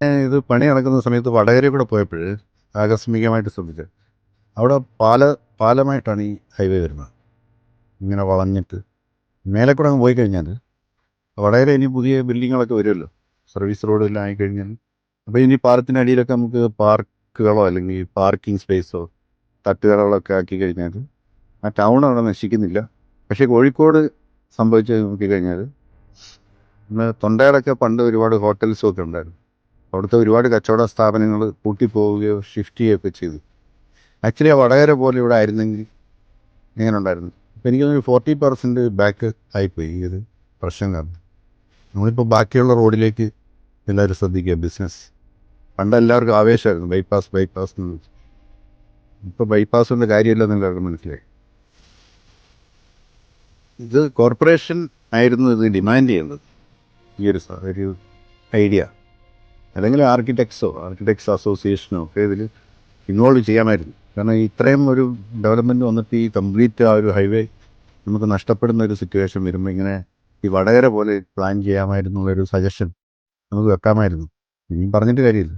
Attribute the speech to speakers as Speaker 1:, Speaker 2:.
Speaker 1: ഇത് പണി നടക്കുന്ന സമയത്ത് വടകര കൂടെ പോയപ്പോൾ ആകസ്മികമായിട്ട് ശ്രദ്ധിച്ചത് അവിടെ പാലമായിട്ടാണ് ഈ ഹൈവേ വരുന്നത്. ഇങ്ങനെ വളഞ്ഞിട്ട് മേലെ കൂടെ അങ്ങ് പോയി കഴിഞ്ഞാൽ വടകര ഇനി പുതിയ ബിൽഡിങ്ങുകളൊക്കെ വരുമല്ലോ, സർവീസ് റോഡെല്ലാം ആയിക്കഴിഞ്ഞാൽ. അപ്പോൾ ഇനി പാലത്തിൻ്റെ അടിയിലൊക്കെ നമുക്ക് പാർക്കുകളോ അല്ലെങ്കിൽ പാർക്കിംഗ് സ്പേസോ തട്ടുകടകളൊക്കെ ആക്കി കഴിഞ്ഞാൽ ആ ടൗൺ അവിടെ നശിക്കുന്നില്ല. പക്ഷേ കോഴിക്കോട് സംഭവിച്ചത് നോക്കിക്കഴിഞ്ഞാൽ ഇന്ന് തൊണ്ടയിലൊക്കെ പണ്ട് ഒരുപാട് ഹോട്ടൽസും ഒക്കെ ഉണ്ടായിരുന്നു. അവിടുത്തെ ഒരുപാട് കച്ചവട സ്ഥാപനങ്ങൾ പൂട്ടിപ്പോവുകയോ ഷിഫ്റ്റ് ചെയ്യുകയൊക്കെ ചെയ്തു. ആക്ച്വലി ആ വടകര പോലെ ഇവിടെ ആയിരുന്നെങ്കിൽ എങ്ങനെ ഉണ്ടായിരുന്നു. അപ്പോൾ എനിക്ക് തോന്നുന്നു 40% ബാക്ക് ആയിപ്പോയി ഈ ഒരു പ്രശ്നം കാരണം. നമ്മളിപ്പോൾ ബാക്കിയുള്ള റോഡിലേക്ക് എല്ലാവരും ശ്രദ്ധിക്കുക. ബിസിനസ് പണ്ട് എല്ലാവർക്കും ആവേശമായിരുന്നു ബൈപ്പാസ് എന്ന്. ഇപ്പോൾ ബൈപ്പാസിൻ്റെ കാര്യമില്ലെന്ന് എല്ലാവർക്കും മനസ്സിലായി. ഇത് കോർപ്പറേഷൻ ആയിരുന്നു ഇത് ഡിമാൻഡ് ചെയ്യുന്നത്, ഈ ഒരു ഐഡിയ. അല്ലെങ്കിൽ ആർക്കിടെക്ട്സ് അസോസിയേഷനോ ഒക്കെ ഇതിൽ ഇൻവോൾവ് ചെയ്യാമായിരുന്നു. കാരണം ഇത്രയും ഒരു ഡെവലപ്മെൻറ്റ് വന്നിട്ട് ഈ കംപ്ലീറ്റ് ആ ഒരു ഹൈവേ നമുക്ക് നഷ്ടപ്പെടുന്ന ഒരു സിറ്റുവേഷൻ വരുമ്പോൾ ഇങ്ങനെ ഈ വടകര പോലെ പ്ലാൻ ചെയ്യാമായിരുന്നുള്ളൊരു സജഷൻ നമുക്ക് വെക്കാമായിരുന്നു. ഇനിയും പറഞ്ഞിട്ട് കാര്യമില്ല.